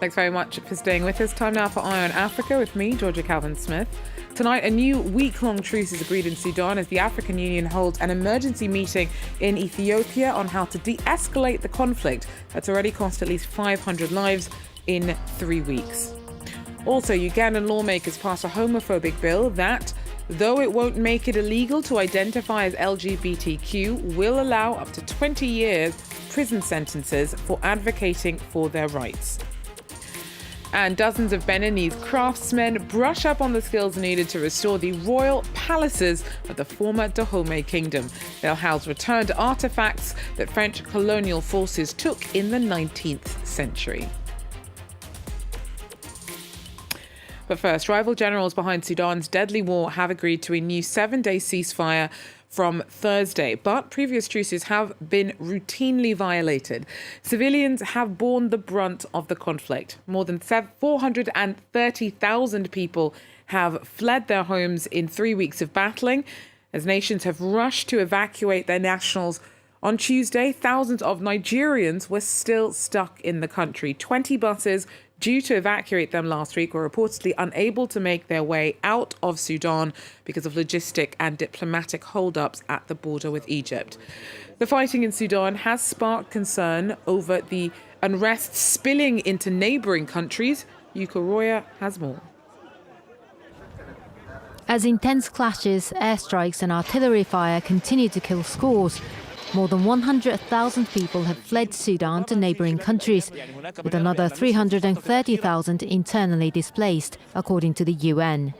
Thanks very much for staying with us. Time now for Eye on Africa with me, Georgia Calvin-Smith. Tonight, a new week-long truce is agreed in Sudan as the African Union holds an emergency meeting in Ethiopia on how to de-escalate the conflict that's already cost at least 500 lives in 3 weeks. Also, Ugandan lawmakers passed a homophobic bill that, though it won't make it illegal to identify as LGBTQ, will allow up to 20 years prison sentences for advocating for their rights. And dozens of Beninese craftsmen brush up on the skills needed to restore the royal palaces of the former Dahomey Kingdom. They'll house returned artifacts that French colonial forces took in the 19th century. But first, rival generals behind Sudan's deadly war have agreed to a new 7-day ceasefire from Thursday, but previous truces have been routinely violated. Civilians have borne the brunt of the conflict. More than 430,000 people have fled their homes in 3 weeks of battling, as nations have rushed to evacuate their nationals. On Tuesday, thousands of Nigerians were still stuck in the country. 20 buses due to evacuate them last week were reportedly unable to make their way out of Sudan because of logistic and diplomatic holdups at the border with Egypt. The fighting in Sudan has sparked concern over the unrest spilling into neighbouring countries. Yuka Roya has more. As intense clashes, airstrikes and artillery fire continue to kill scores, more than 100,000 people have fled Sudan to neighbouring countries, with another 330,000 internally displaced, according to the UN.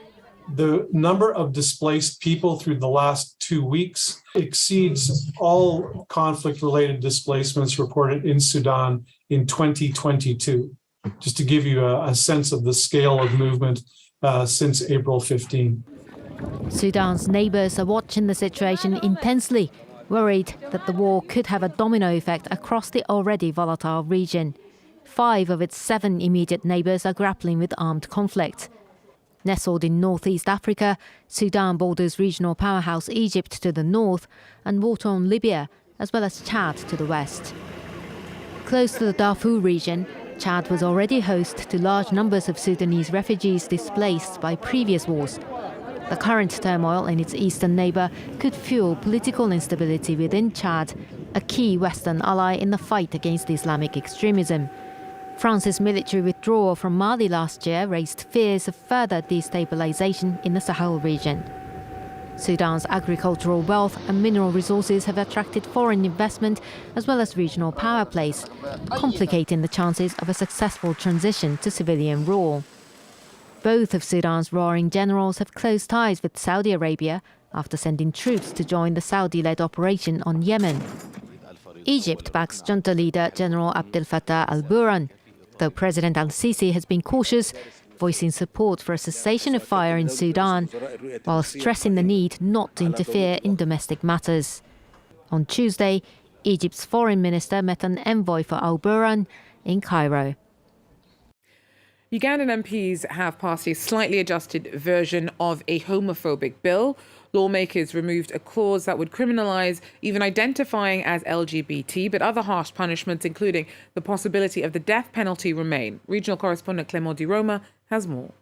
The number of displaced people through the last 2 weeks exceeds all conflict-related displacements reported in Sudan in 2022, just to give you a sense of the scale of movement since April 15. Sudan's neighbours are watching the situation intensely, worried that the war could have a domino effect across the already volatile region. 5 of its 7 immediate neighbours are grappling with armed conflict. Nestled in northeast Africa, Sudan borders regional powerhouse Egypt to the north and war-torn Libya, as well as Chad to the west. Close to the Darfur region, Chad was already host to large numbers of Sudanese refugees displaced by previous wars. The current turmoil in its eastern neighbour could fuel political instability within Chad, a key Western ally in the fight against Islamic extremism. France's military withdrawal from Mali last year raised fears of further destabilisation in the Sahel region. Sudan's agricultural wealth and mineral resources have attracted foreign investment as well as regional power plays, complicating the chances of a successful transition to civilian rule. Both of Sudan's warring generals have close ties with Saudi Arabia after sending troops to join the Saudi-led operation on Yemen. Egypt backs junta leader General Abdel Fattah al-Burhan, though President al-Sisi has been cautious, voicing support for a cessation of fire in Sudan, while stressing the need not to interfere in domestic matters. On Tuesday, Egypt's foreign minister met an envoy for al-Burhan in Cairo. Ugandan MPs have passed a slightly adjusted version of a homophobic bill. Lawmakers removed a clause that would criminalise even identifying as LGBT, but other harsh punishments, including the possibility of the death penalty, remain. Regional correspondent Clément Di Roma has more.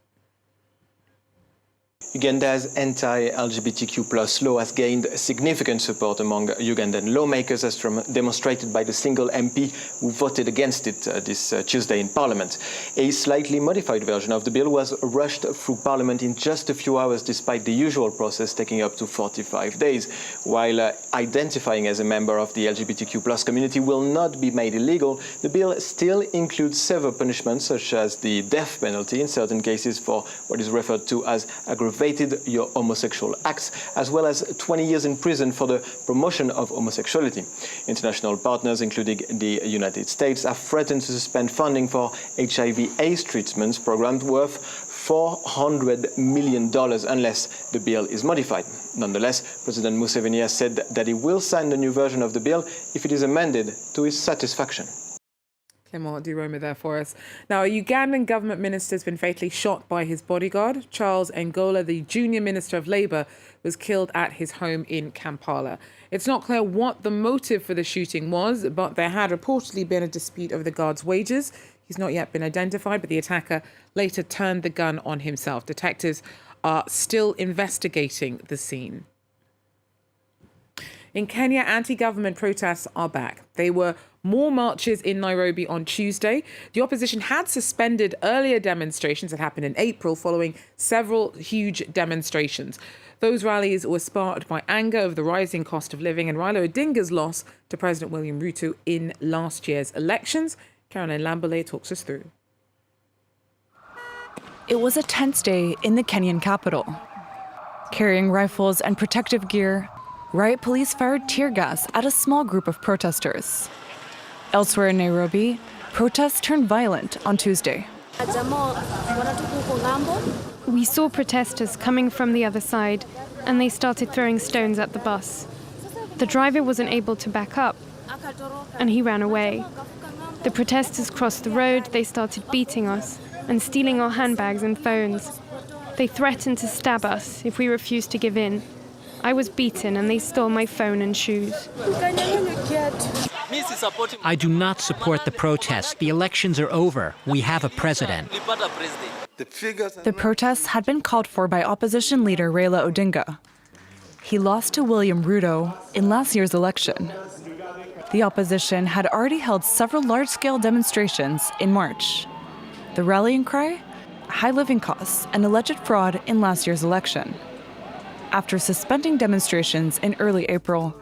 Uganda's anti-LGBTQ+ law has gained significant support among Ugandan lawmakers, as demonstrated by the single MP who voted against it this Tuesday in Parliament. A slightly modified version of the bill was rushed through Parliament in just a few hours, despite the usual process taking up to 45 days. While identifying as a member of the LGBTQ+ community will not be made illegal, the bill still includes several punishments, such as the death penalty in certain cases for what is referred to as aggravated your homosexual acts, as well as 20 years in prison for the promotion of homosexuality. International partners, including the United States, have threatened to suspend funding for HIV/AIDS treatments programs worth $400 million unless the bill is modified. Nonetheless, President Museveni has said that he will sign the new version of the bill if it is amended to his satisfaction. Clement Di Roma there for us. Now, a Ugandan government minister has been fatally shot by his bodyguard. Charles Engola, the junior minister of Labour, was killed at his home in Kampala. It's not clear what the motive for the shooting was, but there had reportedly been a dispute over the guard's wages. He's not yet been identified, but the attacker later turned the gun on himself. Detectives are still investigating the scene. In Kenya, anti-government protests are back. There were more marches in Nairobi on Tuesday. The opposition had suspended earlier demonstrations that happened in April following several huge demonstrations. Those rallies were sparked by anger over the rising cost of living and Raila Odinga's loss to President William Ruto in last year's elections. Caroline Lambole talks us through. It was a tense day in the Kenyan capital. Carrying rifles and protective gear, riot police fired tear gas at a small group of protesters. Elsewhere in Nairobi, protests turned violent on Tuesday. We saw protesters coming from the other side, and they started throwing stones at the bus. The driver wasn't able to back up, and he ran away. The protesters crossed the road, they started beating us and stealing our handbags and phones. They threatened to stab us if we refused to give in. I was beaten and they stole my phone and shoes. I do not support the protests. The elections are over. We have a president. The protests had been called for by opposition leader Raila Odinga. He lost to William Ruto in last year's election. The opposition had already held several large-scale demonstrations in March. The rallying cry? High living costs and alleged fraud in last year's election. After suspending demonstrations in early April,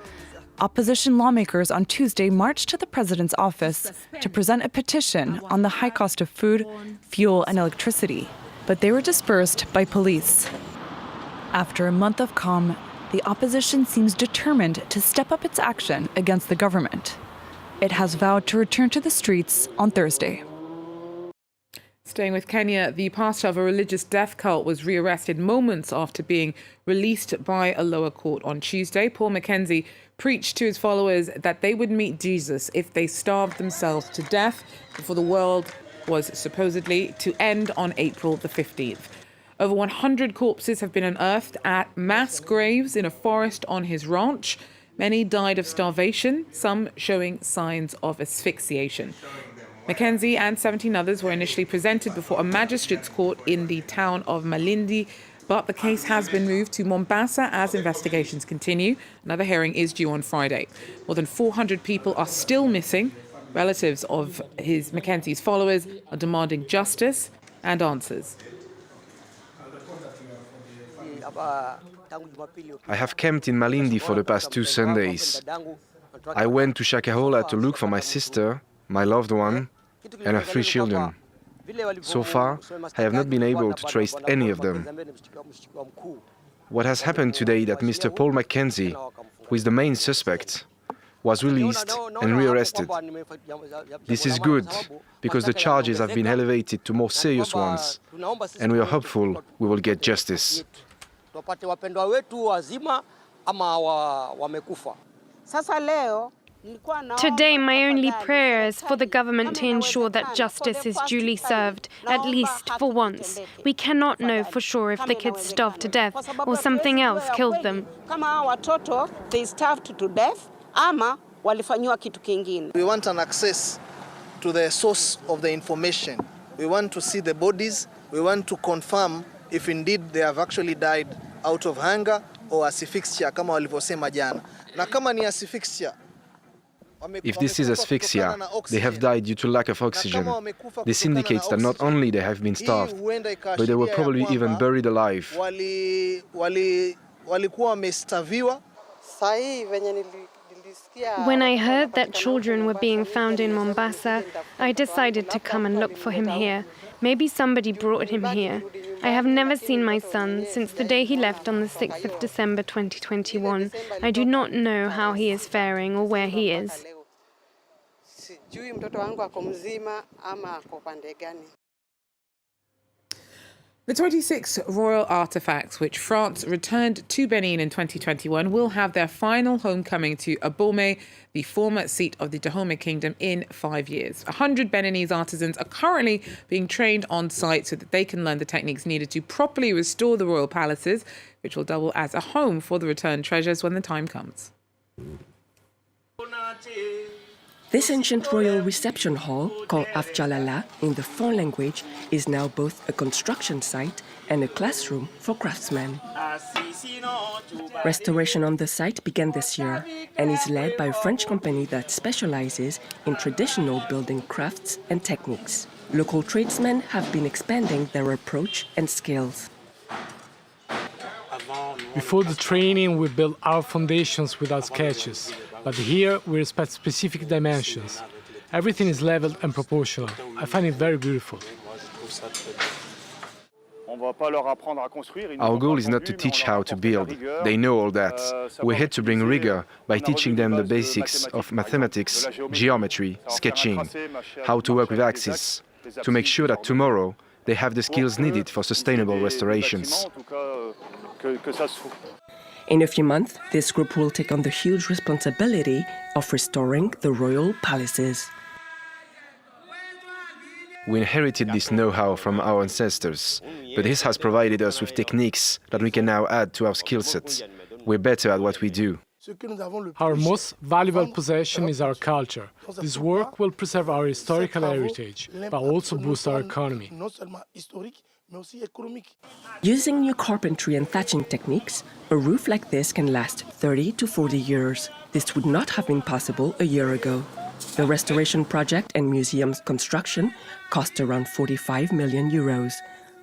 opposition lawmakers on Tuesday marched to the president's office to present a petition on the high cost of food, fuel, and electricity, but they were dispersed by police. After a month of calm, the opposition seems determined to step up its action against the government. It has vowed to return to the streets on Thursday. Staying with Kenya, the pastor of a religious death cult was rearrested moments after being released by a lower court on Tuesday. Paul Mackenzie preached to his followers that they would meet Jesus if they starved themselves to death before the world was supposedly to end on April the 15th. Over 100 corpses have been unearthed at mass graves in a forest on his ranch. Many died of starvation, some showing signs of asphyxiation. Mackenzie and 17 others were initially presented before a magistrate's court in the town of Malindi, but the case has been moved to Mombasa as investigations continue. Another hearing is due on Friday. More than 400 people are still missing. Relatives of Mackenzie's followers are demanding justice and answers. I have camped in Malindi for the past 2 Sundays. I went to Shakahola to look for my sister, my loved one, and her 3 children. So far, I have not been able to trace any of them. What has happened today is that Mr. Paul Mackenzie, who is the main suspect, was released and rearrested. This is good, because the charges have been elevated to more serious ones, and we are hopeful we will get justice. Today, my only prayer is for the government to ensure that justice is duly served, at least for once. We cannot know for sure if the kids starved to death or something else killed them. They starved to death, we want an access to the source of the information. We want to see the bodies. We want to confirm if indeed they have actually died out of hunger or asphyxia, kama walivyosema jana. Na kama ni asphyxia, if this is asphyxia, they have died due to lack of oxygen. This indicates that not only they have been starved, but they were probably even buried alive. When I heard that children were being found in Mombasa, I decided to come and look for him here. Maybe somebody brought him here. I have never seen my son since the day he left on the 6th of December 2021. I do not know how he is faring or where he is. The 26 royal artefacts, which France returned to Benin in 2021, will have their final homecoming to Dahomey, the former seat of the Dahomey Kingdom, in 5 years. 100 Beninese artisans are currently being trained on site so that they can learn the techniques needed to properly restore the royal palaces, which will double as a home for the returned treasures when the time comes. This ancient royal reception hall, called Afjalala in the Fon language, is now both a construction site and a classroom for craftsmen. Restoration on the site began this year and is led by a French company that specializes in traditional building crafts and techniques. Local tradesmen have been expanding their approach and skills. Before the training, we built our foundations without sketches. But here, we respect specific dimensions. Everything is leveled and proportional. I find it very beautiful. Our goal is not to teach how to build. They know all that. We had to bring rigor by teaching them the basics of mathematics, geometry, sketching, how to work with axes, to make sure that tomorrow they have the skills needed for sustainable restorations. In a few months, this group will take on the huge responsibility of restoring the royal palaces. We inherited this know-how from our ancestors, but this has provided us with techniques that we can now add to our skill sets. We're better at what we do. Our most valuable possession is our culture. This work will preserve our historical heritage, but also boost our economy. Using new carpentry and thatching techniques, a roof like this can last 30 to 40 years. This would not have been possible a year ago. The restoration project and museum's construction cost around 45 million euros.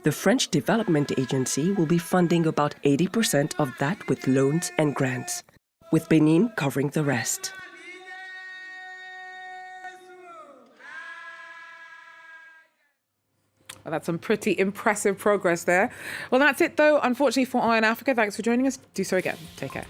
The French Development Agency will be funding about 80% of that with loans and grants, with Benin covering the rest. Well, that's some pretty impressive progress there. Well, that's it, though, unfortunately, for Eye on Africa. Thanks for joining us. Do so again. Take care.